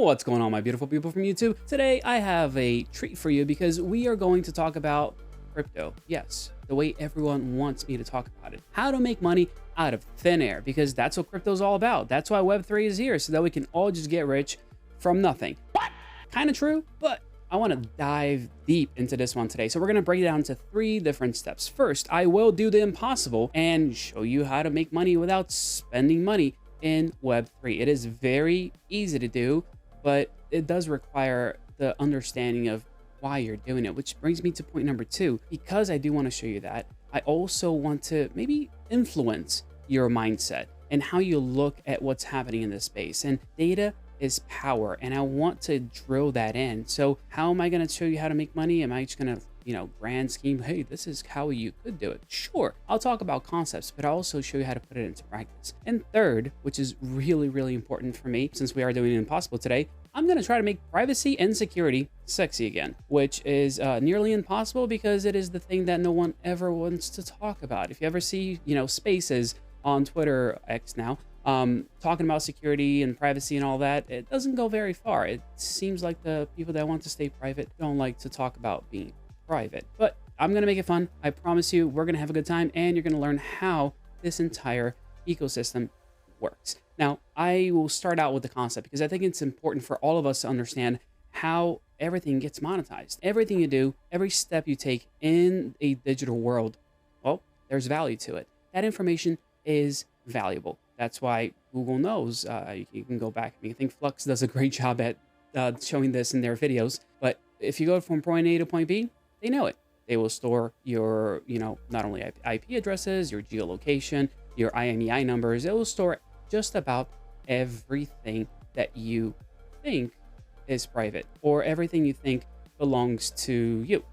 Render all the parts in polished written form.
What's going on, my beautiful people from YouTube? Today, I have a treat for you because we are going to talk about crypto. Yes, the way everyone wants me to talk about it. How to make money out of thin air, because that's what crypto is all about. That's why Web3 is here, so that we can all just get rich from nothing. What? Kind of true, but I want to dive deep into this one today. So we're going to break it down into 3 different steps. First, I will do the impossible and show you how to make money without spending money in Web3. It is very easy to do, but it does require the understanding of why you're doing it, which brings me to point number 2. Because I do want to show you that, I also want to maybe influence your mindset and how you look at what's happening in this space. And data is power, and I want to drill that in. So how am I going to show you how to make money? Am I just going to, grand scheme, hey, this is how you could do it? Sure, I'll talk about concepts, but I'll also show you how to put it into practice. And third, which is really, really important for me, since we are doing impossible today, I'm going to try to make privacy and security sexy again, which is nearly impossible because it is the thing that no one ever wants to talk about. If you ever see, spaces on Twitter, X now, talking about security and privacy and all that, it doesn't go very far. It seems like the people that want to stay private don't like to talk about being private. But I'm going to make it fun. I promise you, we're going to have a good time, and you're going to learn how this entire ecosystem works. Now, I will start out with the concept because I think it's important for all of us to understand how everything gets monetized. Everything you do, every step you take in a digital world, well, there's value to it. That information is valuable. That's why Google knows. You can go back. I think Flux does a great job at showing this in their videos. But if you go from point A to point B, they know it. They will store your, not only IP addresses, your geolocation, your IMEI numbers. It will store just about everything that you think is private or everything you think belongs to you.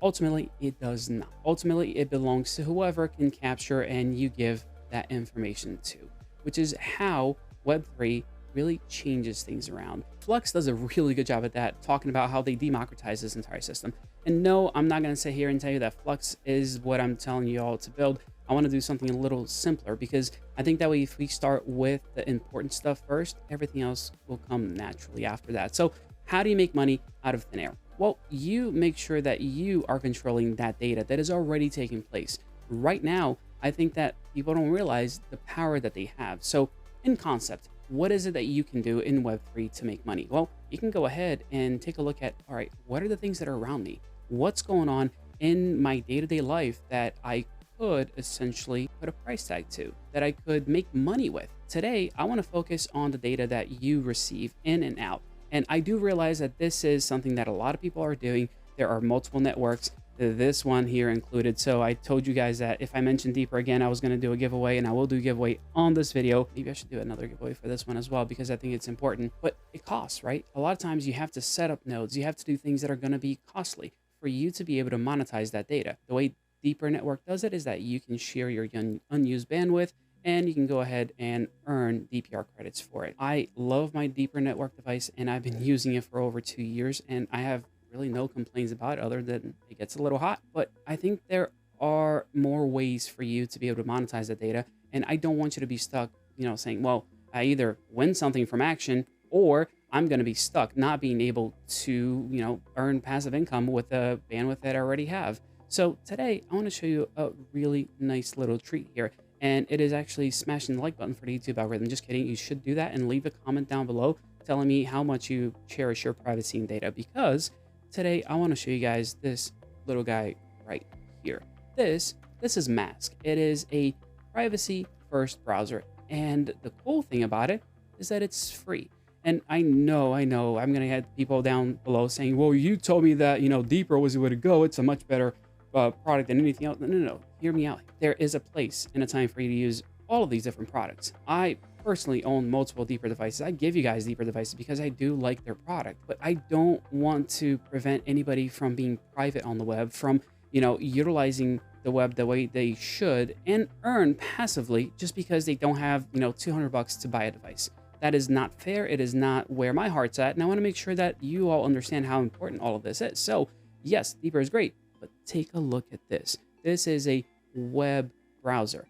Ultimately, it does not. Ultimately, it belongs to whoever can capture and you give that information to, which is how Web3 really changes things around. Flux does a really good job at that, talking about how they democratize this entire system. And no, I'm not going to sit here and tell you that Flux is what I'm telling you all to build. I want to do something a little simpler because I think that way if we start with the important stuff first, everything else will come naturally after that. So how do you make money out of thin air? Well, you make sure that you are controlling that data that is already taking place. Right now, I think that people don't realize the power that they have. So in concept, what is it that you can do in Web3 to make money? Well, you can go ahead and take a look at, all right, what are the things that are around me? What's going on in my day-to-day life that I could essentially put a price tag to, that I could make money with? Today, I want to focus on the data that you receive in and out. And I do realize that this is something that a lot of people are doing. There are multiple networks, this one here included. So I told you guys that if I mention deeper again, I was going to do a giveaway, and I will do a giveaway on this video. Maybe I should do another giveaway for this one as well, because I think it's important, but it costs, right? A lot of times you have to set up nodes. You have to do things that are going to be costly for you to be able to monetize that data. The way Deeper Network does it is that you can share your unused bandwidth, and you can go ahead and earn DPR credits for it. I love my Deeper Network device, and I've been using it for over 2 years, and I have really no complaints about it other than it gets a little hot. But I think there are more ways for you to be able to monetize the data, and I don't want you to be stuck, saying, well, I either win something from action or I'm going to be stuck not being able to, earn passive income with the bandwidth that I already have. So today I want to show you a really nice little treat here. And it is actually smashing the like button for the YouTube algorithm. Just kidding. You should do that and leave a comment down below telling me how much you cherish your privacy and data, because today I want to show you guys this little guy right here. This is MASQ. It is a privacy first browser. And the cool thing about it is that it's free. And I know I'm going to have people down below saying, well, you told me that, Deeper was the way to go. It's a much better product than anything else. No. Hear me out. There is a place and a time for you to use all of these different products. I personally own multiple Deeper devices. I give you guys Deeper devices because I do like their product, but I don't want to prevent anybody from being private on the web, from, utilizing the web the way they should and earn passively just because they don't have, $200 to buy a device. That is not fair. It is not where my heart's at. And I want to make sure that you all understand how important all of this is. So yes, Deeper is great, but take a look at this. This is a web browser.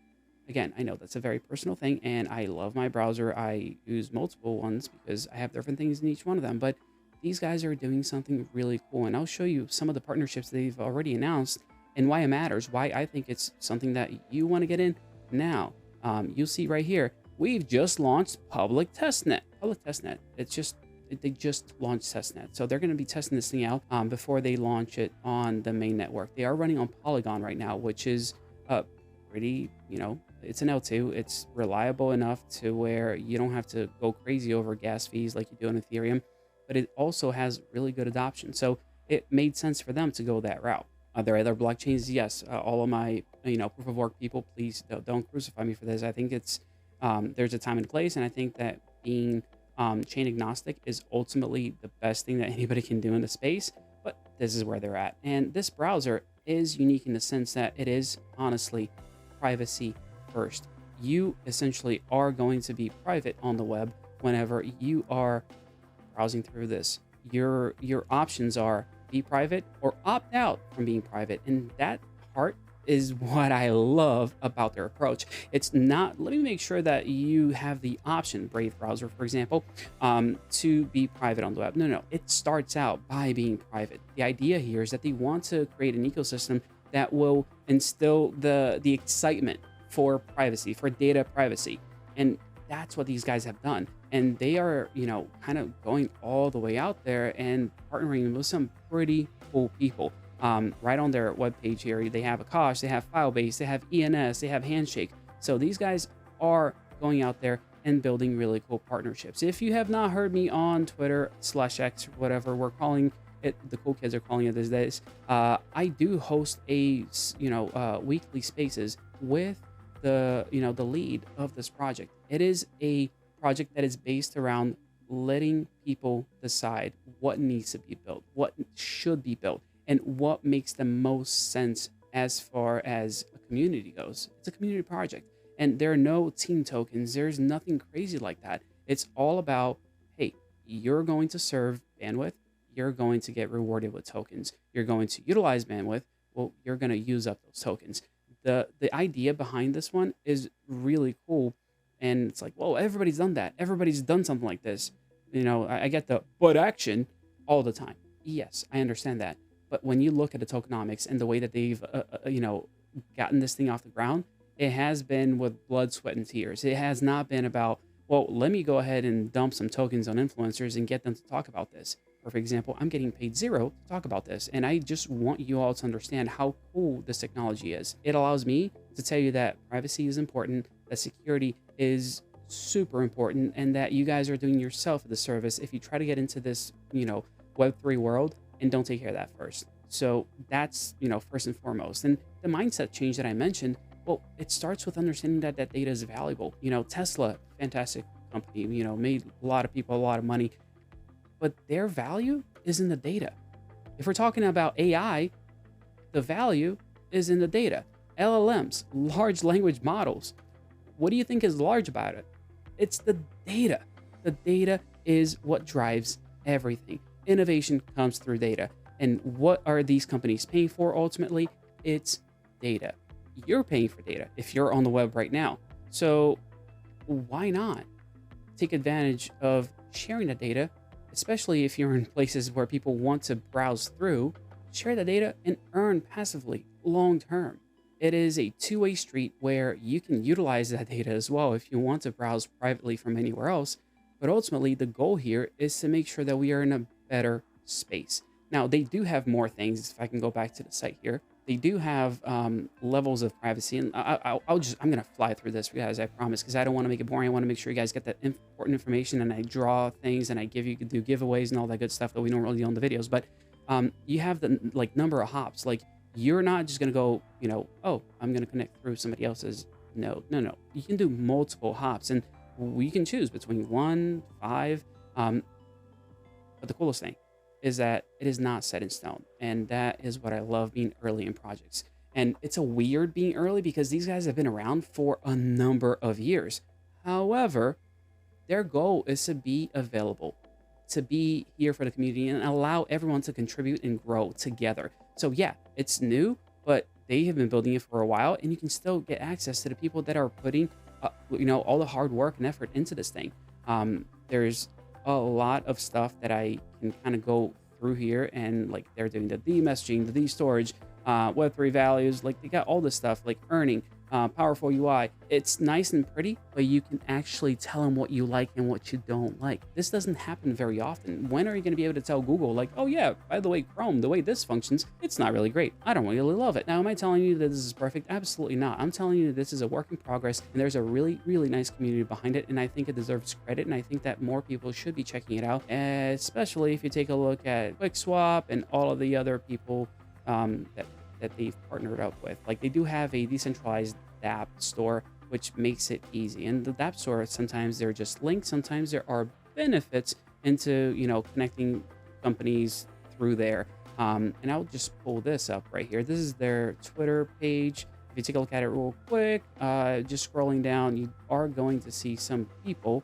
again, I know that's a very personal thing, and I love my browser. I use multiple ones because I have different things in each one of them. But these guys are doing something really cool, and I'll show you some of the partnerships they've already announced and why it matters, why I think it's something that you want to get in now. You'll see right here, we've just launched public testnet. Public testnet. They just launched testnet, so they're going to be testing this thing out before they launch it on the main network. They are running on Polygon right now, which is pretty, it's an L2. It's reliable enough to where you don't have to go crazy over gas fees like you do on Ethereum, but it also has really good adoption. So it made sense for them to go that route. Are there other blockchains? Yes. All of my, proof of work people, please don't crucify me for this. I think it's, there's a time and place, and I think that being chain agnostic is ultimately the best thing that anybody can do in the space, but this is where they're at. And this browser is unique in the sense that it is honestly privacy first. You essentially are going to be private on the web whenever you are browsing through this. Your options are be private or opt out from being private, and that part is what I love about their approach. It's not, let me make sure that you have the option, Brave browser, for example, to be private on the web. No, it starts out by being private. The idea here is that they want to create an ecosystem that will instill the excitement for privacy, for data privacy. And that's what these guys have done. And they are, kind of going all the way out there and partnering with some pretty cool people. Right on their webpage here, they have Akash, they have Firebase, they have ENS, they have Handshake. So these guys are going out there and building really cool partnerships. If you have not heard me on Twitter/X, whatever we're calling it, the cool kids are calling it these days, I do host a weekly spaces with the the lead of this project. It is a project that is based around letting people decide what needs to be built, what should be built, and what makes the most sense as far as a community goes. It's a community project, and there are no team tokens. There's nothing crazy like that. It's all about, hey, you're going to serve bandwidth. You're going to get rewarded with tokens. You're going to utilize bandwidth. Well, you're going to use up those tokens. The idea behind this one is really cool. And it's like, whoa, everybody's done that. Everybody's done something like this. I get the but action all the time. Yes, I understand that. But when you look at the tokenomics and the way that they've, gotten this thing off the ground, it has been with blood, sweat, and tears. It has not been about, well, let me go ahead and dump some tokens on influencers and get them to talk about this. Or for example, I'm getting paid $0 to talk about this. And I just want you all to understand how cool this technology is. It allows me to tell you that privacy is important, that security is super important, and that you guys are doing yourself a disservice if you try to get into this, Web3 world and don't take care of that first. So that's, first and foremost. And the mindset change that I mentioned, well, it starts with understanding that that data is valuable. Tesla, fantastic company, made a lot of people a lot of money, but their value is in the data. If we're talking about AI, the value is in the data. LLMs, large language models. What do you think is large about it? It's the data. The data is what drives everything. Innovation comes through data. And what are these companies paying for ultimately? It's data. You're paying for data if you're on the web right now. So why not take advantage of sharing the data, especially if you're in places where people want to browse through, share the data and earn passively long term. It is a two-way street where you can utilize that data as well if you want to browse privately from anywhere else. But ultimately, the goal here is to make sure that we are in a better space. Now, they do have more things. If I can go back to the site here, they do have levels of privacy. And I'm going to fly through this, guys, I promise, because I don't want to make it boring. I want to make sure you guys get that important information, and I draw things and I do giveaways and all that good stuff that we don't really do on the videos. But you have the number of hops. You're not just going to go, oh, I'm going to connect through somebody else's. No. You can do multiple hops, and we can choose between 1, 5. But the coolest thing is that it is not set in stone. And that is what I love being early in projects. And it's a weird being early because these guys have been around for a number of years. However, their goal is to be available, to be here for the community and allow everyone to contribute and grow together. So yeah, it's new, but they have been building it for a while, and you can still get access to the people that are putting, all the hard work and effort into this thing. There's a lot of stuff that I can kind of go through here, and like they're doing the messaging, the storage, Web3 values, like they got all this stuff, like earning, powerful UI. It's nice and pretty, but you can actually tell them what you like and what you don't like. This doesn't happen very often. When are you going to be able to tell Google, like, oh yeah, by the way, Chrome, the way this functions, it's not really great. I don't really love it. Now, am I telling you that this is perfect? Absolutely not. I'm telling you this is a work in progress, and there's a really, really nice community behind it, and I think it deserves credit, and I think that more people should be checking it out, especially if you take a look at QuickSwap and all of the other people that they've partnered up with. Like, they do have a decentralized dApp store, which makes it easy. And the dApp store, sometimes they're just links, sometimes there are benefits into, connecting companies through there. And I'll just pull this up right here. This is their Twitter page. If you take a look at it real quick, just scrolling down, you are going to see some people,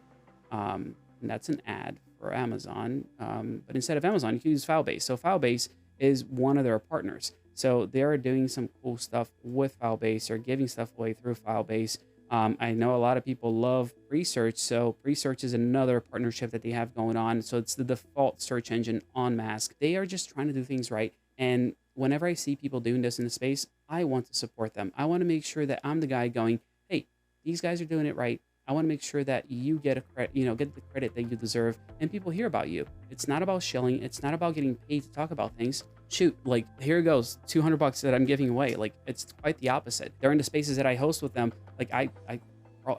and that's an ad for Amazon. But instead of Amazon, you can use Filebase. So Filebase is one of their partners. So they're doing some cool stuff with Filebase, or giving stuff away through Filebase. I know a lot of people love Presearch, so Presearch is another partnership that they have going on. So it's the default search engine on MASQ. They are just trying to do things right. And whenever I see people doing this in the space, I want to support them. I want to make sure that I'm the guy going, hey, these guys are doing it right. I want to make sure that you get get the credit that you deserve, and people hear about you. It's not about shilling. It's not about getting paid to talk about things. Shoot, like here goes $200 that I'm giving away. Like, it's quite the opposite. They're in the spaces that I host with them. Like I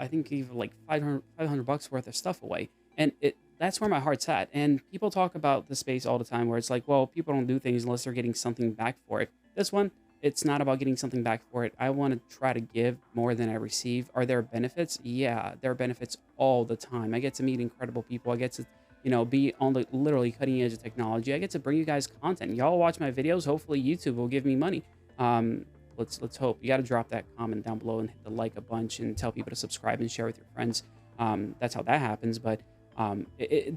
think gave like $500 worth of stuff away, and that's where my heart's at. And people talk about the space all the time, where it's like, well, people don't do things unless they're getting something back for it. This one, it's not about getting something back for it. I want to try to give more than I receive. Are there benefits? Yeah, there are benefits all the time. I get to meet incredible people. I get to, be on the literally cutting edge of technology. I get to bring you guys content. Y'all watch my videos. Hopefully YouTube will give me money. Let's hope. You got to drop that comment down below and hit the like a bunch, and tell people to subscribe and share with your friends. That's how that happens. But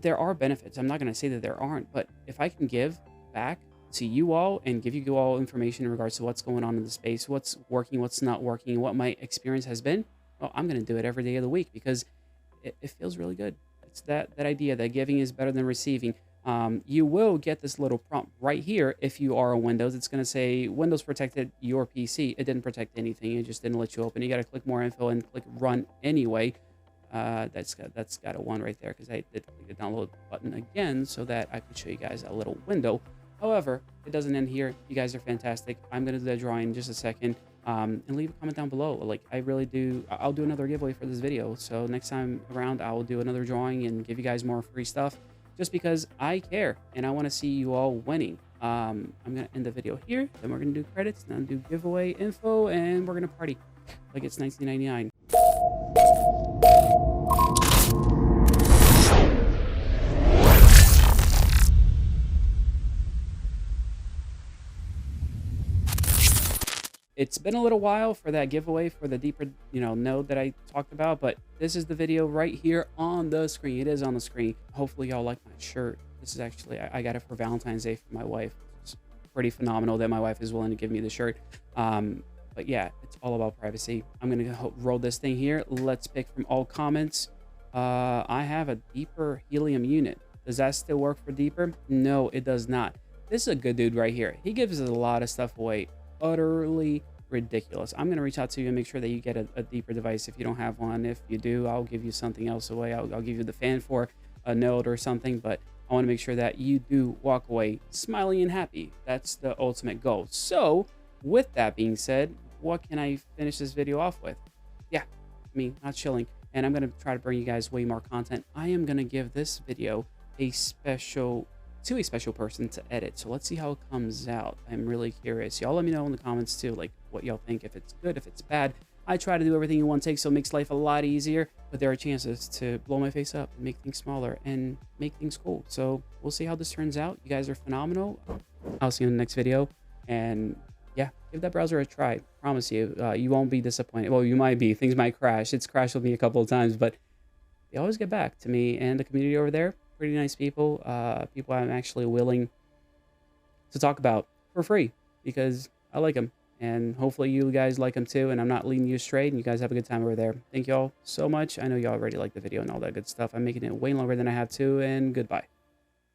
there are benefits. I'm not going to say that there aren't, but if I can give back to you all and give you all information in regards to what's going on in the space, what's working, what's not working, what my experience has been, well, I'm going to do it every day of the week, because it feels really good. It's that idea that giving is better than receiving. You will get this little prompt right here. If you are on Windows, it's going to say Windows protected your PC. It didn't protect anything. It just didn't let you open. You got to click more info and click run anyway. That's got a 1 right there, because I did click the download button again so that I could show you guys a little window. However, it doesn't end here. You guys are fantastic. I'm going to do that drawing in just a second. And leave a comment down below. Like, I really do. I'll do another giveaway for this video. So next time around, I will do another drawing and give you guys more free stuff, just because I care and I want to see you all winning. I'm going to end the video here. Then we're going to do credits, then do giveaway info, and we're going to party like it's 1999. It's been a little while for that giveaway for the deeper, node that I talked about, but this is the video right here on the screen. It is on the screen. Hopefully y'all like my shirt. This is actually, I got it for Valentine's Day for my wife. It's pretty phenomenal that my wife is willing to give me the shirt. But yeah, it's all about privacy. I'm going to roll this thing here. Let's pick from all comments. I have a deeper helium unit. Does that still work for deeper? No, it does not. This is a good dude right here. He gives us a lot of stuff away. Utterly ridiculous. I'm going to reach out to you and make sure that you get a deeper device if you don't have one. If you do, I'll give you something else away. I'll give you the fan for a node or something, but I want to make sure that you do walk away smiling and happy. That's the ultimate goal. So with that being said, what can I finish this video off with? Yeah, me not chilling. And I'm going to try to bring you guys way more content. I am going to give this video a special person to edit. So let's see how it comes out. I'm really curious. Y'all let me know in the comments too, like what y'all think, if it's good, if it's bad. I try to do everything in one take, so it makes life a lot easier, but there are chances to blow my face up and make things smaller and make things cool. So we'll see how this turns out. You guys are phenomenal. I'll see you in the next video. And yeah, give that browser a try. Promise you, you won't be disappointed. Well, you might be. Things might crash. It's crashed with me a couple of times, but they always get back to me and the community over there. Pretty nice people. People I'm actually willing to talk about for free, because I like them And hopefully you guys like them too, and I'm not leading you astray, and you guys have a good time over there. Thank y'all so much. I know y'all already like the video and all that good stuff. I'm making it way longer than I have to, and goodbye.